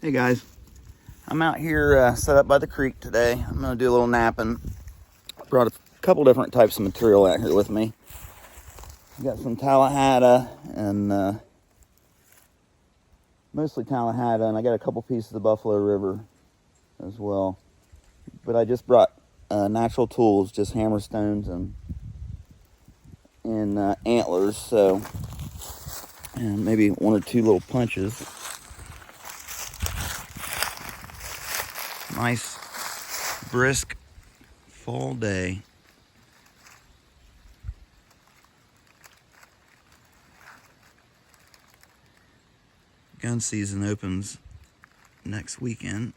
Hey guys, I'm out here set up by the creek today. I'm going to do a little napping. I brought a couple different types of material out here with me. I got some Tallahatta and mostly Tallahatta, and I got a couple pieces of Buffalo River as well. But I just brought natural tools, just hammerstones and antlers, so and maybe one or two little punches. Nice, brisk fall day. Gun season opens next weekend,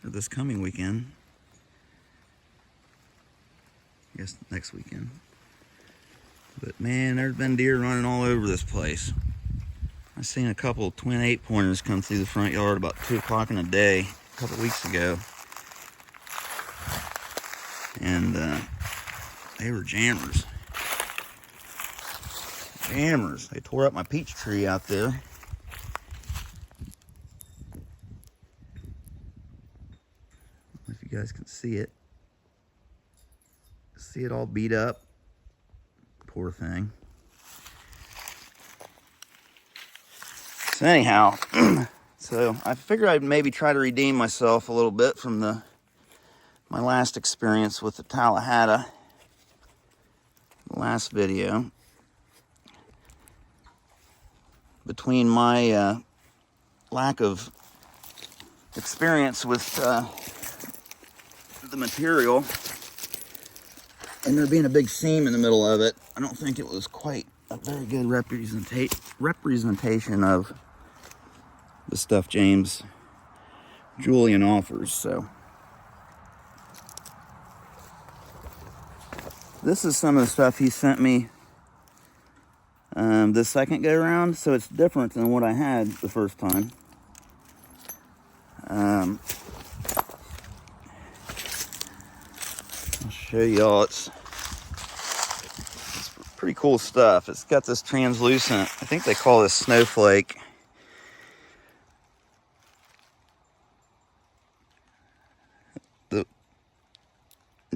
or this coming weekend. I guess next weekend. But man, there's been deer running all over this place. I seen a couple of twin 8-pointers come through the front yard about 2 o'clock in the day a couple weeks ago. And they were jammers. Jammers. They tore up my peach tree out there. If you guys can see it. See it all beat up. Poor thing. So anyhow, so I figured I'd maybe try to redeem myself a little bit from my last experience with the Tallahatta, the last video. Between my lack of experience with the material and there being a big seam in the middle of it, I don't think it was quite a very good representation of the stuff James Julian offers. So this is some of the stuff he sent me the second go around, so it's different than what I had the first time. I'll show y'all. It's pretty cool stuff. It's got this translucent, I think they call this snowflake.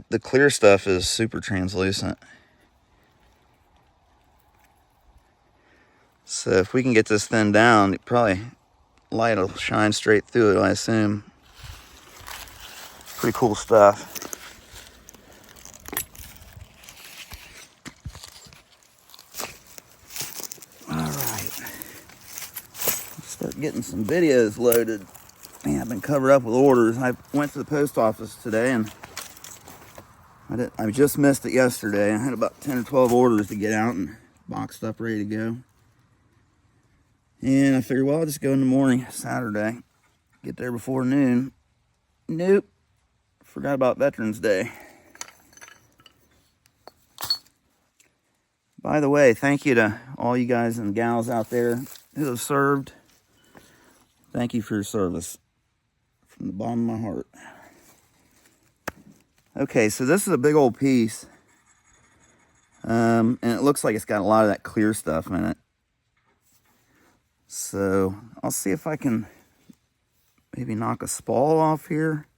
The clear stuff is super translucent. So if we can get this thin down, probably light will shine straight through it, I assume. Pretty cool stuff. Alright. Start getting some videos loaded. Man, I've been covered up with orders. I went to the post office today and I just missed it yesterday. I had about 10 or 12 orders to get out and boxed up, ready to go. And I figured, well, I'll just go in the morning, Saturday. Get there before noon. Nope. Forgot about Veterans Day. By the way, thank you to all you guys and gals out there who have served. Thank you for your service. From the bottom of my heart. Okay, so this is a big old piece. And it looks like it's got a lot of that clear stuff in it. So I'll see if I can maybe knock a spall off here.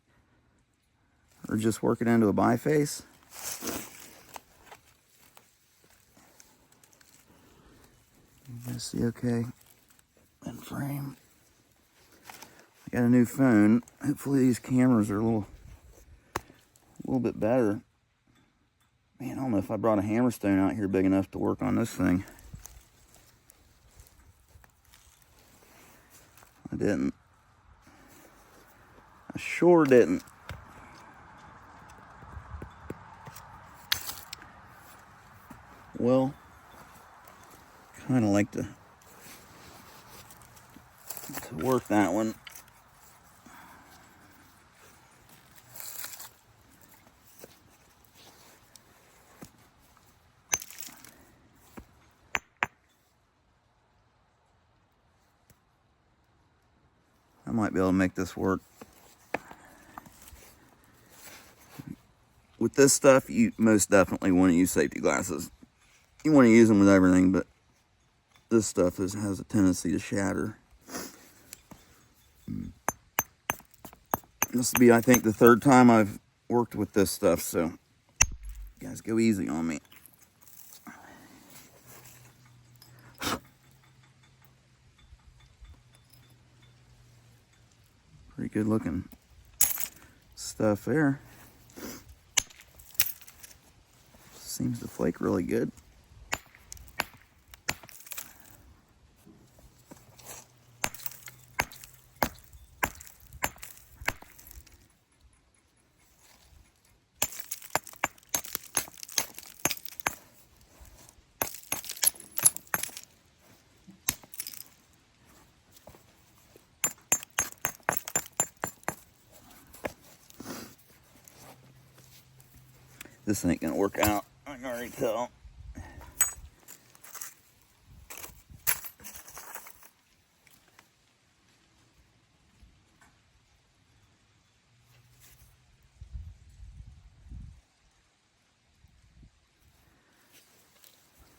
Or just work it into a biface. You guys see okay? In frame. I got a new phone. Hopefully these cameras are a little bit better. Man, I don't know if I brought a hammerstone out here big enough to work on this thing. I didn't. I sure didn't. Well, kind of like to work that one. I might be able to make this work. With this stuff, you most definitely want to use safety glasses. You want to use them with everything, but this stuff has a tendency to shatter. This will be, I think, the third time I've worked with this stuff, so you guys go easy on me. Pretty good looking stuff there. Seems to flake really good. This ain't gonna work out, I can already tell.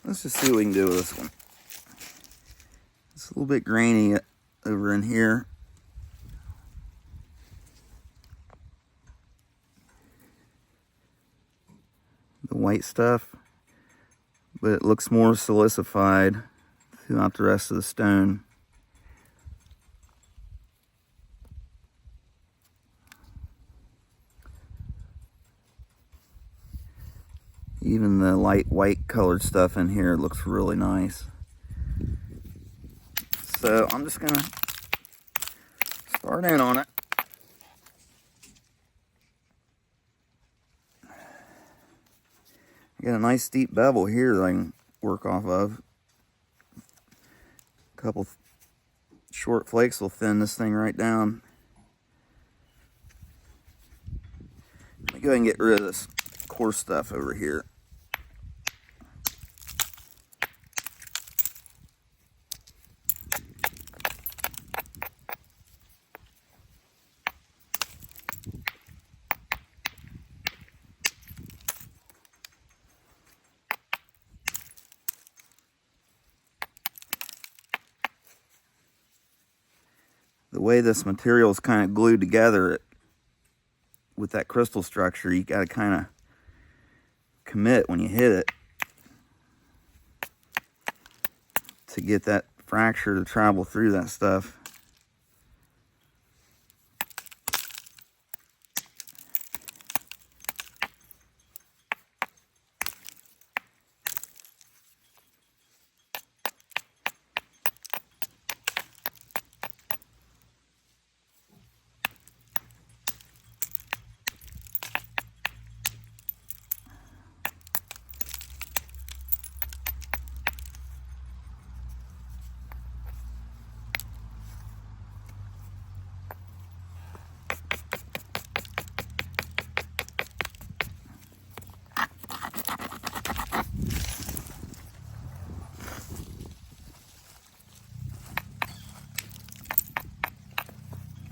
Let's just see what we can do with this one. It's a little bit grainy over in here. The white stuff, but it looks more silicified throughout the rest of the stone. Even the light white colored stuff in here looks really nice. So I'm just gonna start in on it. I got a nice steep bevel here that I can work off of. A couple short flakes will thin this thing right down. Let me go ahead and get rid of this coarse stuff over here. The way this material is kind of glued together with that crystal structure, you got to kind of commit when you hit it to get that fracture to travel through that stuff.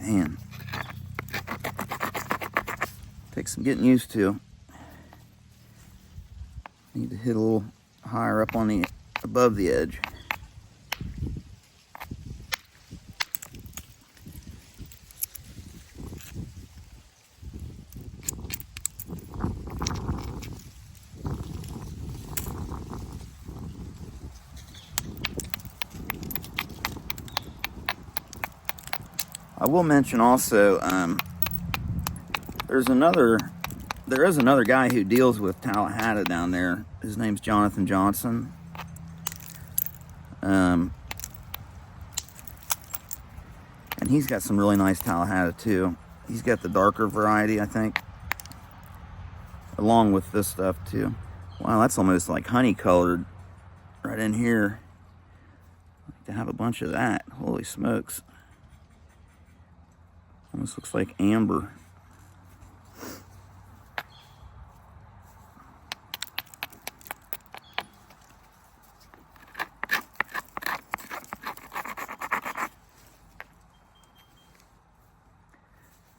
Man, takes some getting used to. Need to hit a little higher up on the above the edge. I will mention also, there is another guy who deals with Tallahatta down there. His name's Jonathan Johnson. And he's got some really nice Tallahatta too. He's got the darker variety, I think, along with this stuff too. Wow, that's almost like honey colored right in here. I'd like to have a bunch of that. Holy smokes. Almost looks like amber.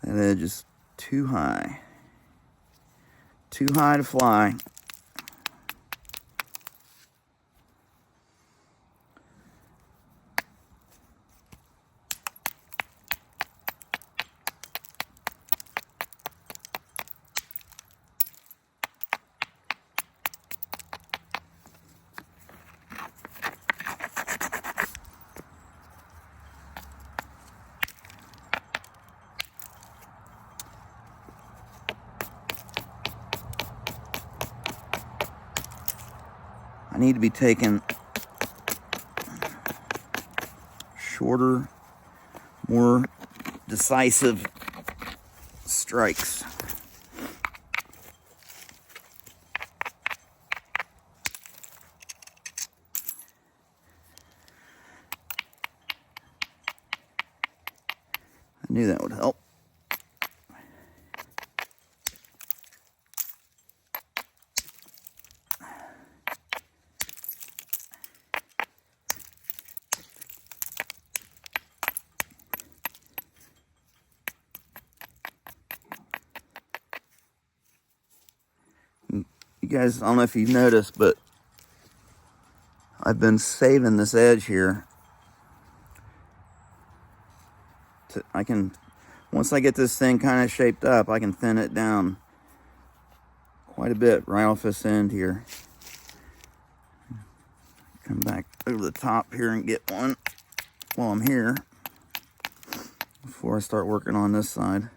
That edge is too high. Too high to fly. need to be taking shorter, more decisive strikes. I knew that would help. You guys, I don't know if you've noticed, but I've been saving this edge here. Once I get this thing kind of shaped up, I can thin it down quite a bit right off this end here. Come back over the top here and get one while I'm here before I start working on this side.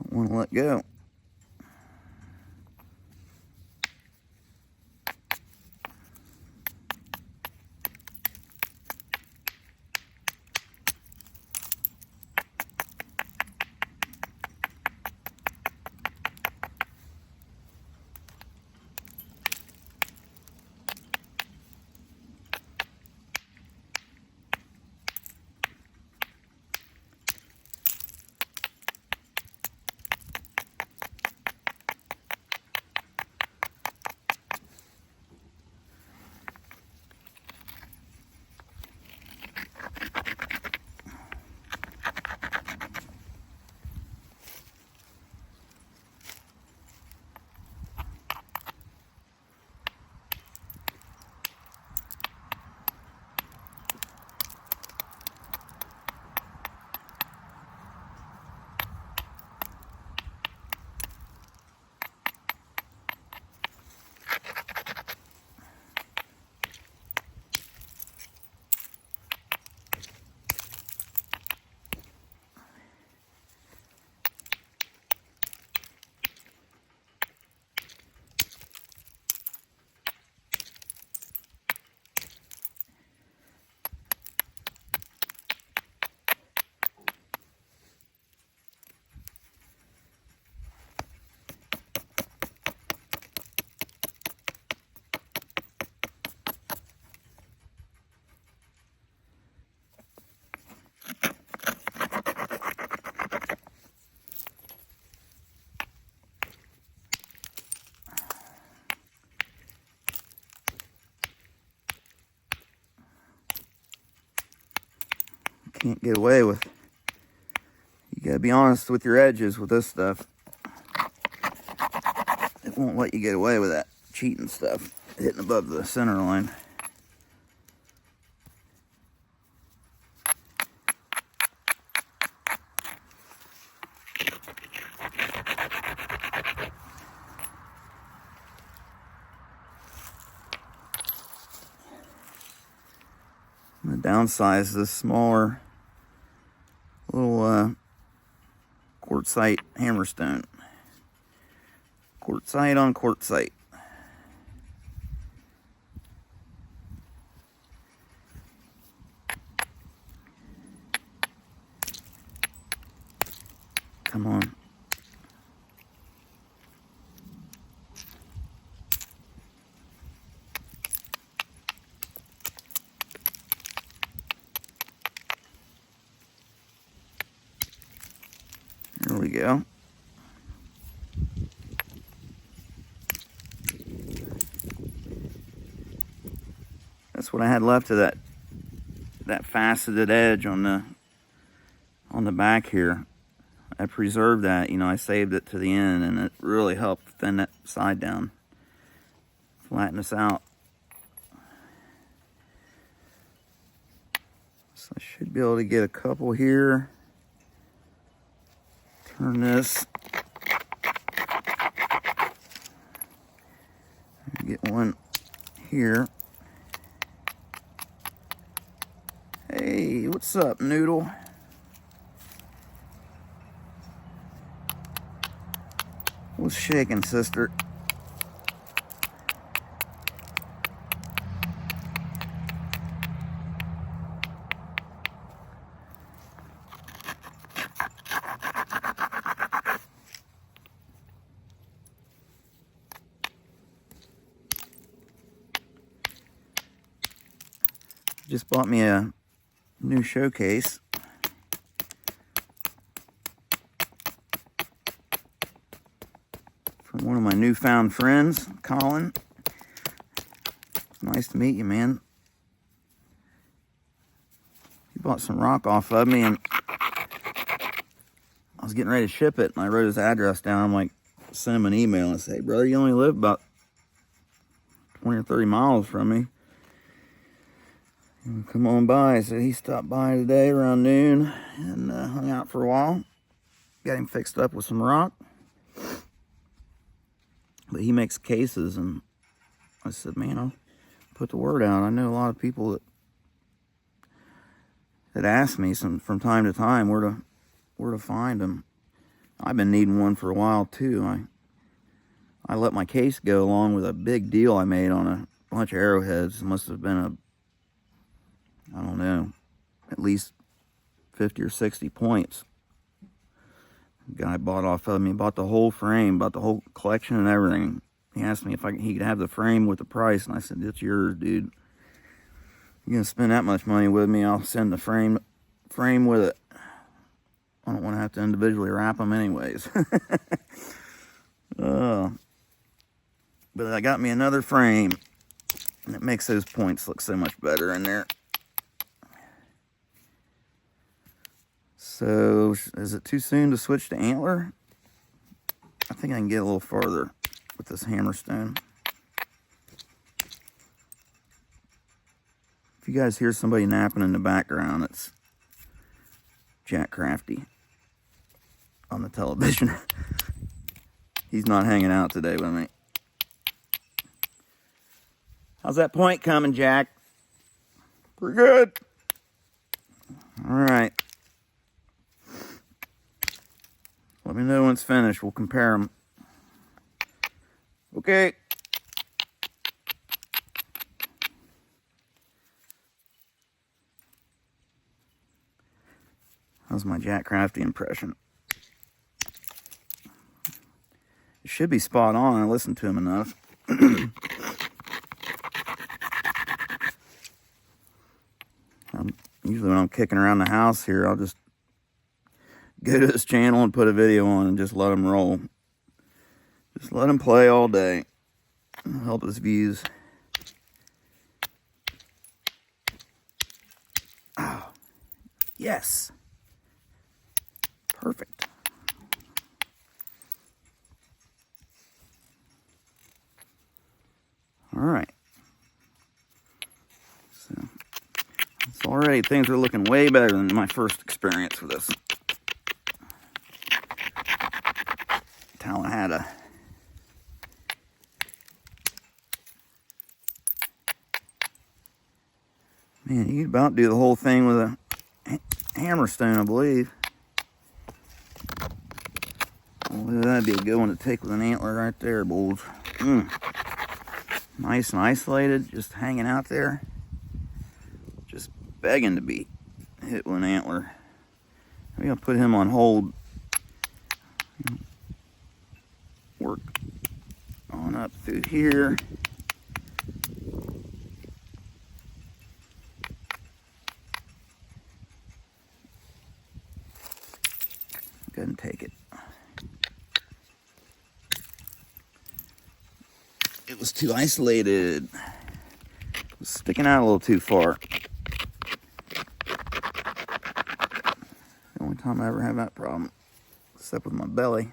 Don't want to let go. Can't get away with. You gotta be honest with your edges with this stuff. It won't let you get away with that cheating stuff, hitting above the center line. I'm gonna downsize this smaller little quartzite hammerstone. Quartzite on quartzite. Come on. There we go. That's what I had left of that that faceted edge on the back here. I preserved that, you know, I saved it to the end, and it really helped thin that side down, flatten this out. So I should be able to get a couple here. Turn this. Get one here. Hey, what's up, Noodle? What's shaking, sister? Just bought me a new showcase. From one of my newfound friends, Colin. It's nice to meet you, man. He bought some rock off of me, and I was getting ready to ship it, and I wrote his address down. I'm like, send him an email and say, hey, brother, you only live about 20 or 30 miles from me. Come on by. So he stopped by today around noon and hung out for a while. Got him fixed up with some rock. But he makes cases, and I said, man, I'll put the word out. I know a lot of people that ask me from time to time where to find them. I've been needing one for a while too. I let my case go along with a big deal I made on a bunch of arrowheads. It must have been I don't know, at least 50 or 60 points. The guy bought off of me, bought the whole frame, bought the whole collection and everything. He asked me if he could have the frame with the price, and I said, it's yours, dude. You're gonna spend that much money with me, I'll send the frame with it. I don't want to have to individually wrap them anyways. But I got me another frame, and it makes those points look so much better in there. So, is it too soon to switch to antler? I think I can get a little farther with this hammerstone. If you guys hear somebody napping in the background, it's Jack Crafty on the television. He's not hanging out today with me. How's that point coming, Jack? Pretty good. All right. Let me know when it's finished. We'll compare them. Okay. How's my Jack Crafty impression? It should be spot on. I listened to him enough. Usually when I'm kicking around the house here, I'll just go to his channel and put a video on and just let him roll. Just let him play all day. It'll help his views. Oh, yes. Perfect. All right. So, it's already, things are looking way better than my first experience with this. Tallahatta. Man, you could about do the whole thing with a hammerstone, I believe. Well, that'd be a good one to take with an antler right there, boys. Nice and isolated, just hanging out there. Just begging to be hit with an antler. Maybe I'll put him on hold. Work on up through here. Go ahead and take it. It was too isolated. It was sticking out a little too far. time I ever have that problem, except with my belly.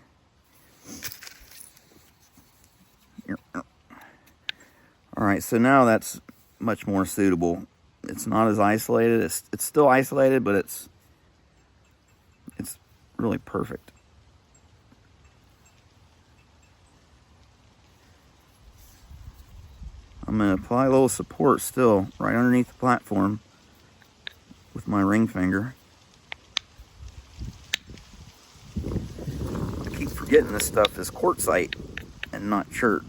Alright, so now that's much more suitable. It's not as isolated. It's still isolated, but it's really perfect. I'm going to apply a little support still right underneath the platform with my ring finger. I keep forgetting this stuff is quartzite and not chert.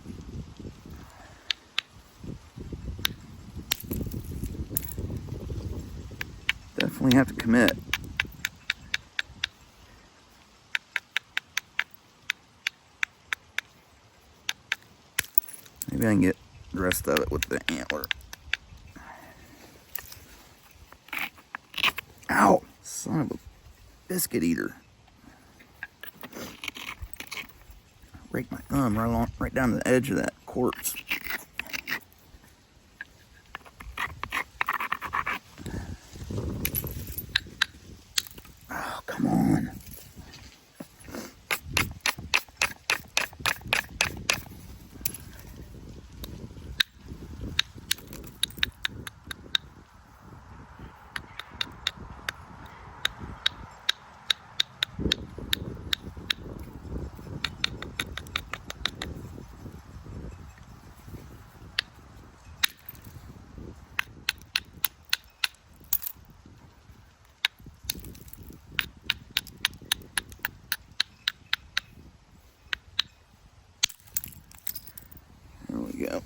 Definitely have to commit. Maybe I can get the rest of it with the antler. Ow! Son of a biscuit eater. Rake my thumb right down to the edge of that quartz. Oh, come on. There we go.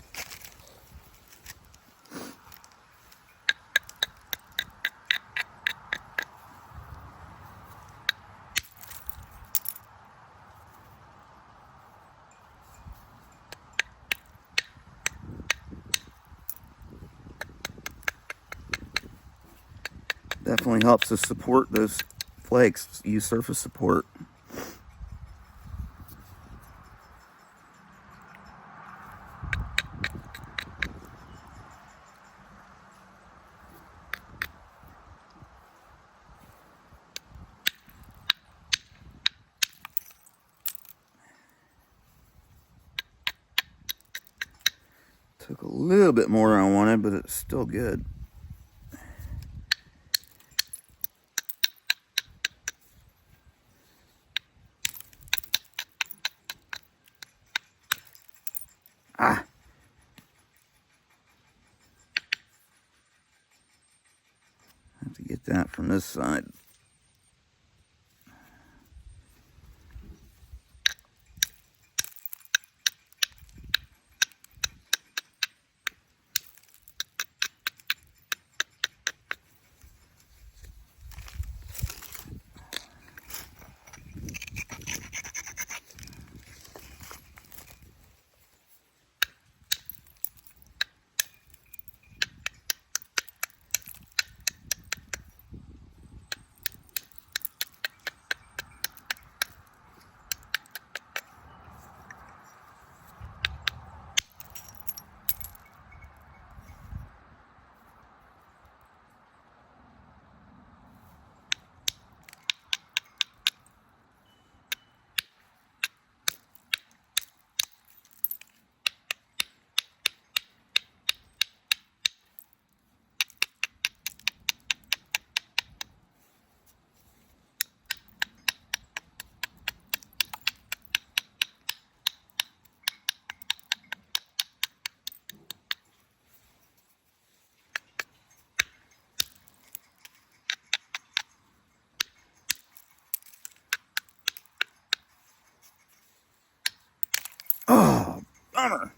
Definitely helps to support those flakes. Use surface support. Took a little bit more than I wanted, but it's still good. Ah! I have to get that from this side. Oh, bummer.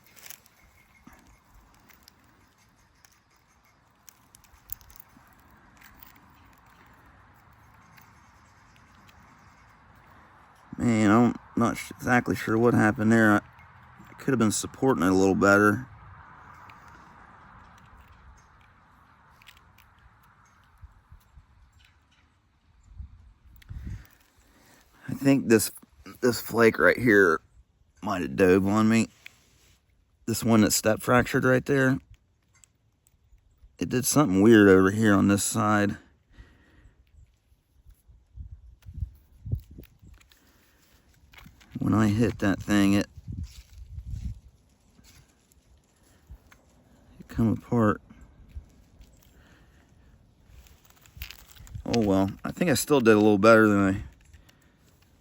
Man, I'm not exactly sure what happened there. I could have been supporting it a little better. I think this flake right here might have dove on me. This one that step fractured right there. It did something weird over here on this side. when I hit that thing, it come apart. Oh well, I think I still did a little better than I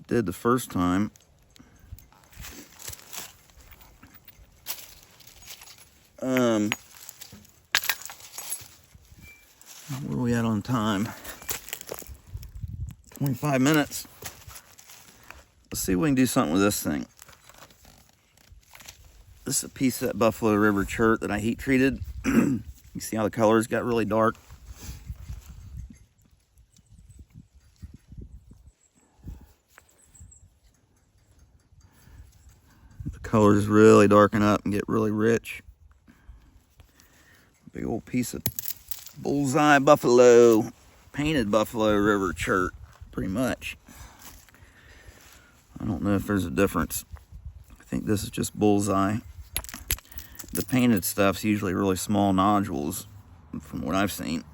did the first time. Where are we at on time? 25 minutes. Let's see if we can do something with this thing. This is a piece of that Buffalo River chert that I heat treated. You see how the colors got really dark? The colors really darken up and get really rich. Big old piece of bullseye buffalo, painted Buffalo River chert, pretty much. I don't know if there's a difference. I think this is just bullseye. The painted stuff's usually really small nodules, from what I've seen.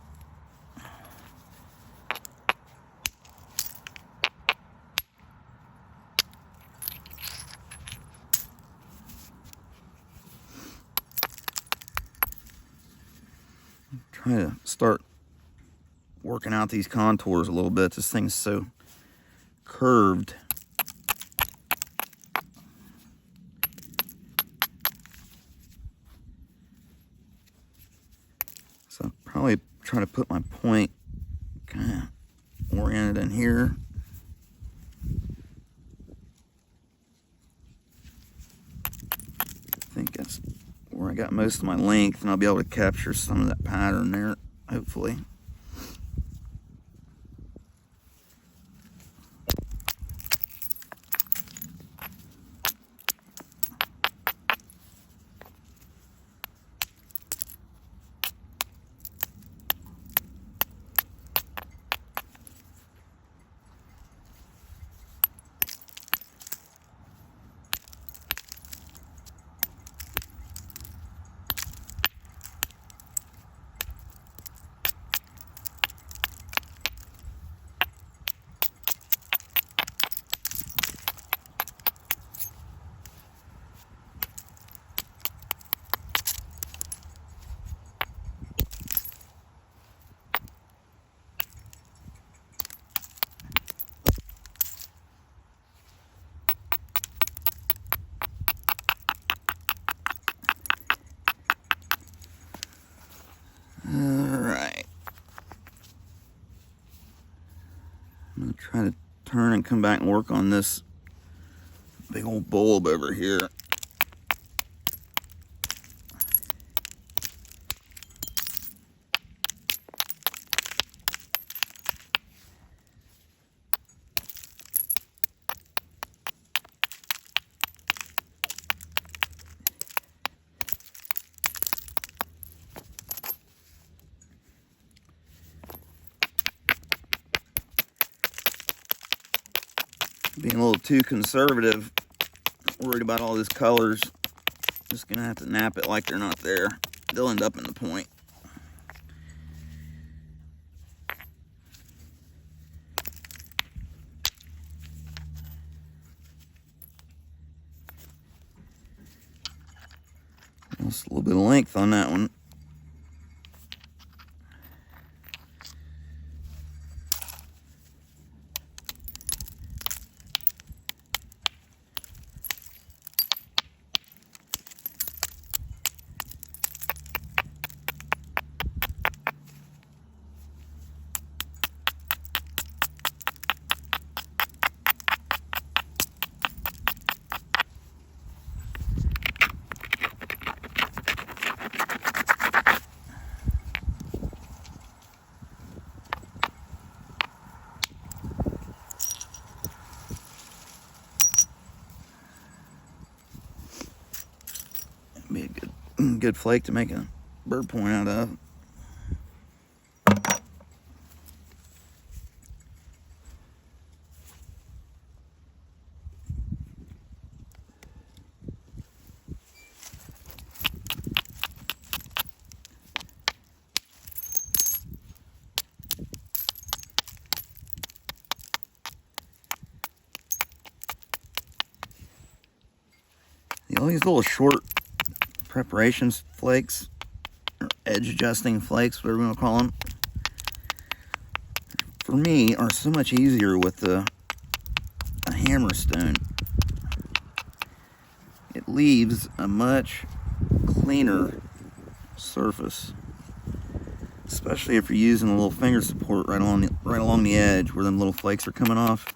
Try to start working out these contours a little bit. This thing's so curved. So I'll probably try to put my point kind of oriented in here. I think that's where I got most of my length, and I'll be able to capture some of that pattern there, hopefully. Alright. I'm going to try to turn and come back and work on this big old bulb over here. Being a little too conservative, worried about all these colors. Just gonna have to nap it like they're not there. They'll end up in the point. Just a little bit of length on that one. Be a good flake to make a bird point out of. All these little short preparation flakes, or edge adjusting flakes, whatever you want to call them, for me are so much easier with a hammer stone. It leaves a much cleaner surface, especially if you're using a little finger support right along the edge where them little flakes are coming off.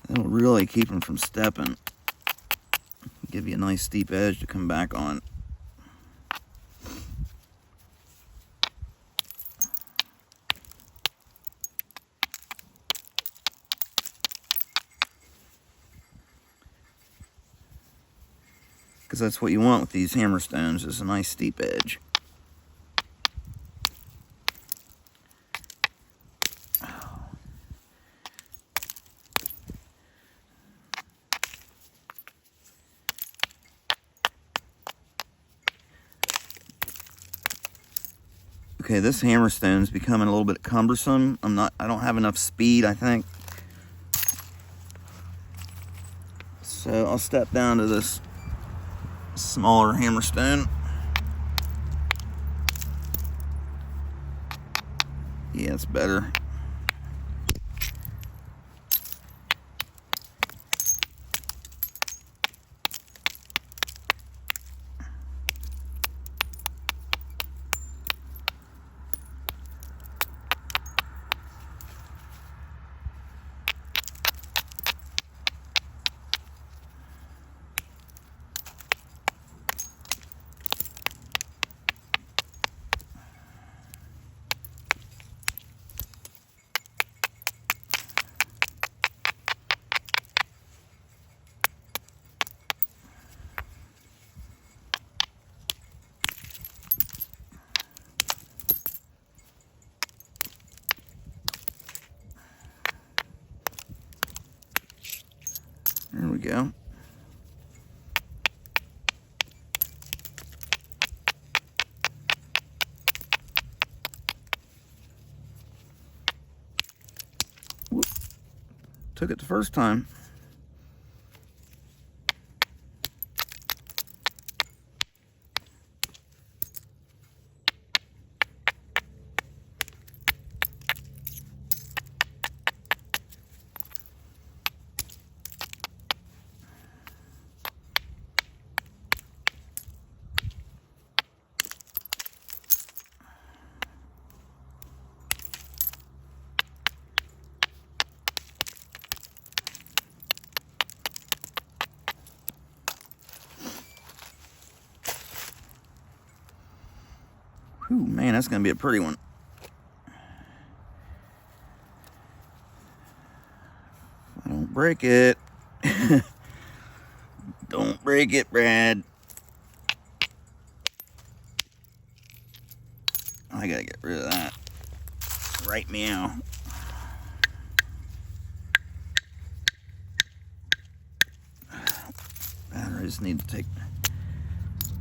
It'll really keep them from stepping. Give you a nice steep edge to come back on. Because that's what you want with these hammer stones, is a nice steep edge. Okay, this hammer stone's becoming a little bit cumbersome. I don't have enough speed, I think. So I'll step down to this smaller hammer stone. Yeah, it's better. There we go. Whoop. Took it the first time. Ooh, man, that's gonna be a pretty one. Don't break it. Don't break it, Brad. I gotta get rid of that. Right meow. Batteries need to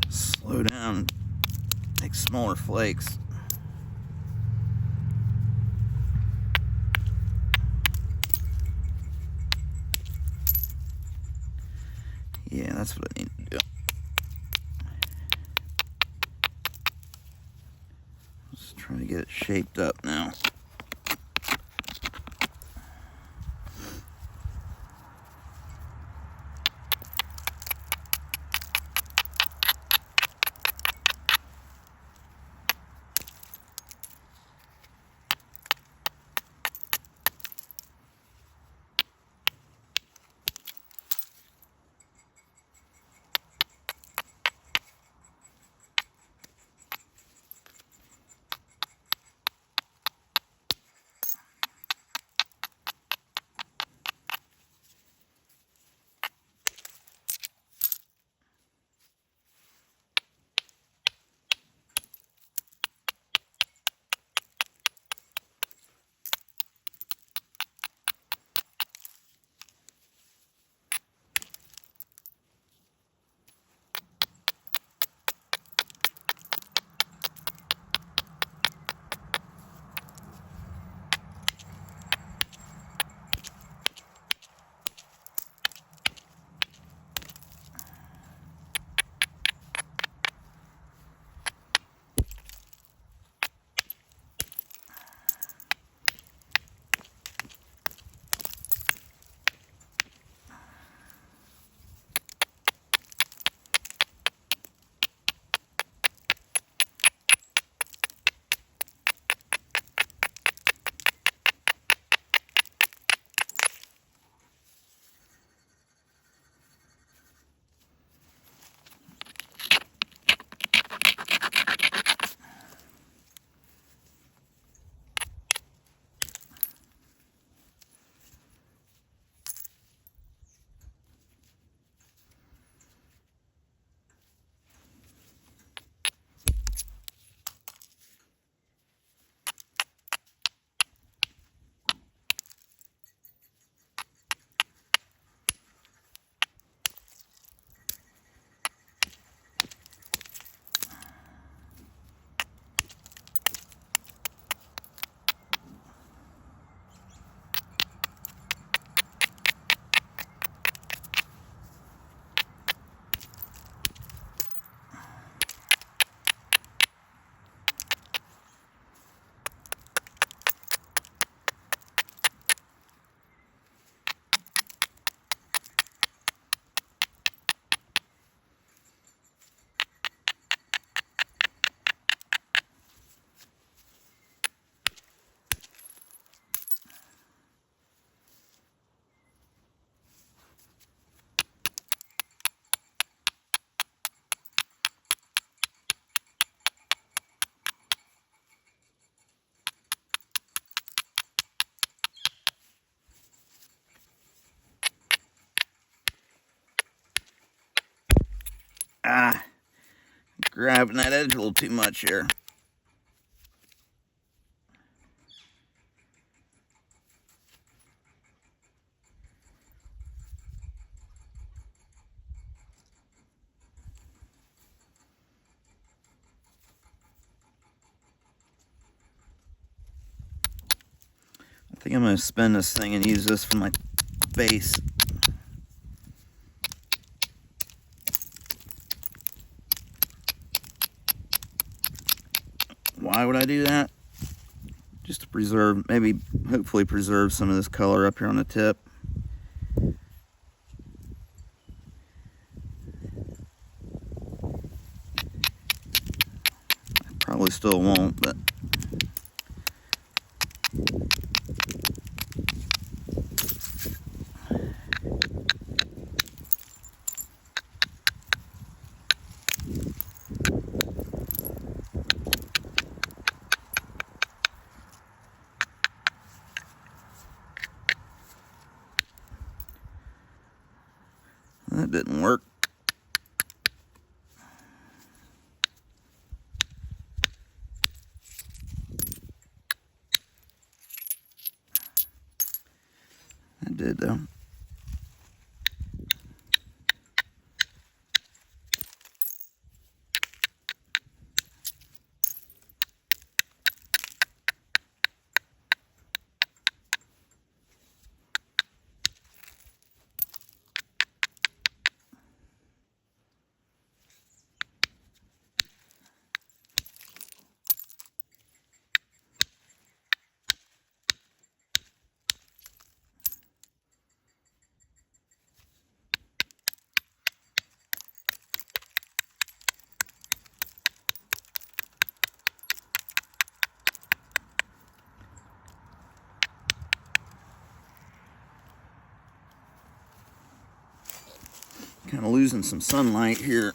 slow down, take smaller flakes. Yeah, that's what I need to do. Let's try to get it shaped up now. Ah, grabbing that edge a little too much here. I think I'm going to spin this thing and use this for my base. Why would I do that? Just to preserve, maybe hopefully preserve some of this color up here on the tip. Probably still won't, but that didn't work. That did though. Kind of losing some sunlight here.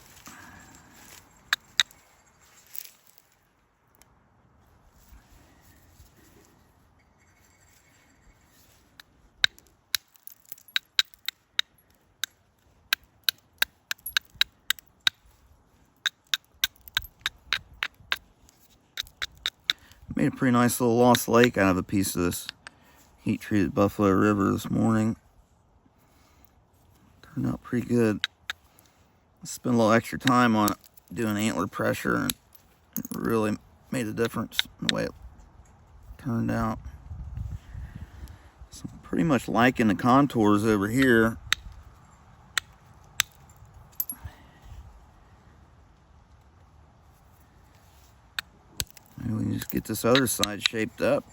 Made a pretty nice little lost lake out of a piece of this heat-treated Buffalo River this morning. Turned out pretty good. I spent a little extra time on it, doing antler pressure, and it really made a difference in the way it turned out. So I'm pretty much liking the contours over here. Maybe we can just get this other side shaped up.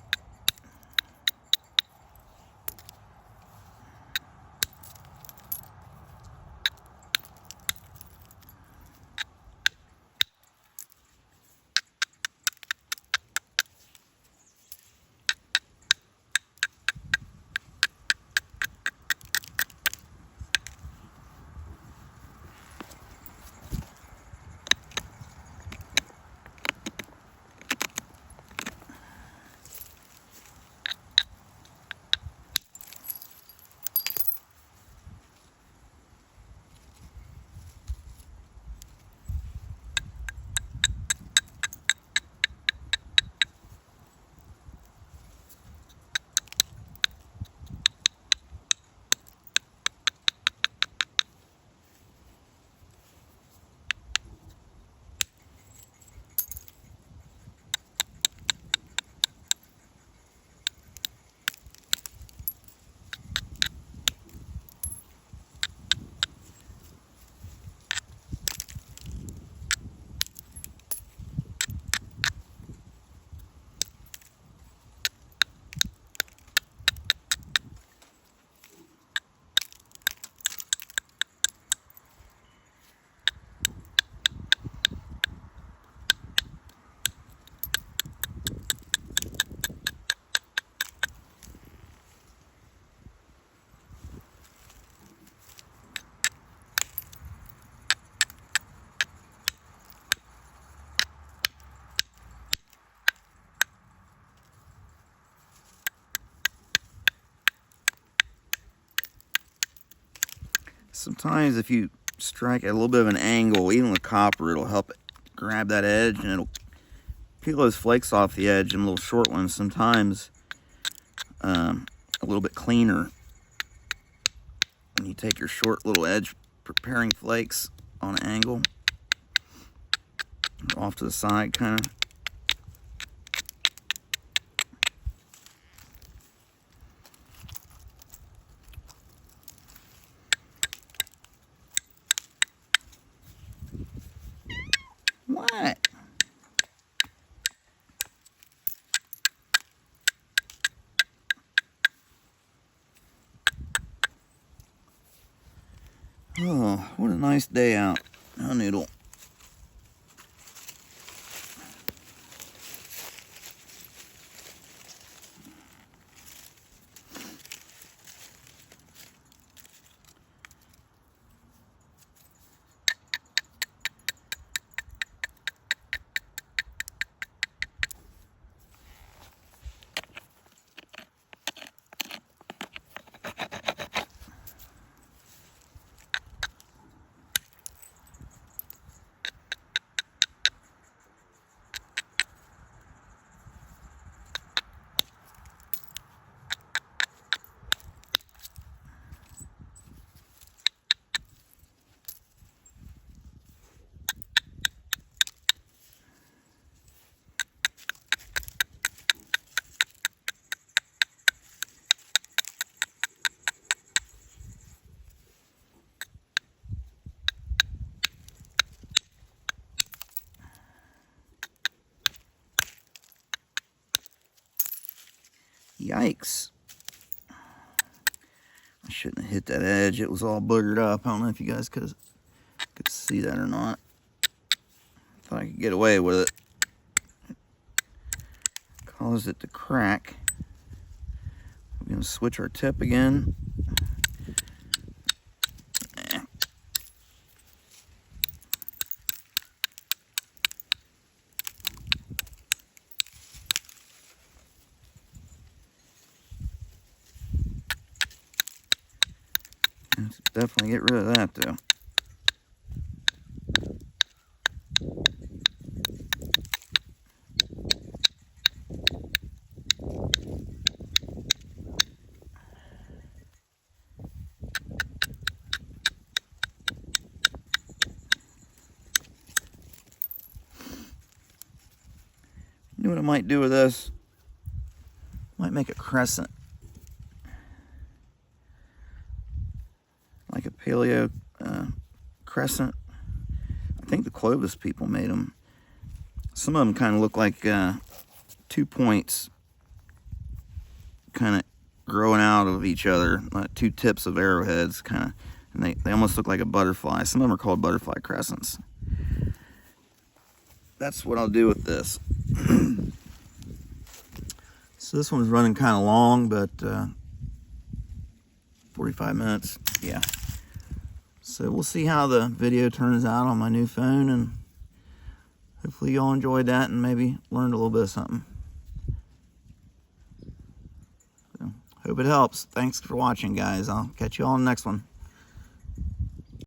Sometimes if you strike at a little bit of an angle. Even with copper, it'll help it grab that edge, and it'll peel those flakes off the edge. And little short ones sometimes a little bit cleaner when you take your short little edge preparing flakes on an angle, off to the side kind of. What? Oh, what a nice day out. Oh, noodle. Yikes. I shouldn't have hit that edge. It was all boogered up. I don't know if you guys could see that or not. Thought I could get away with it. Caused it to crack. We're going to switch our tip again. Let's definitely get rid of that though. You know what I might do with this? Might make a crescent. Like a paleo crescent. I think the Clovis people made them. Some of them kind of look like 2 points kind of growing out of each other, like 2 tips of arrowheads kind of, and they almost look like a butterfly. Some of them are called butterfly crescents. That's what I'll do with this. So this one's running kind of long, but 45 minutes, yeah. So we'll see how the video turns out on my new phone, and hopefully y'all enjoyed that and maybe learned a little bit of something. So, hope it helps. Thanks for watching, guys. I'll catch you all in the next one.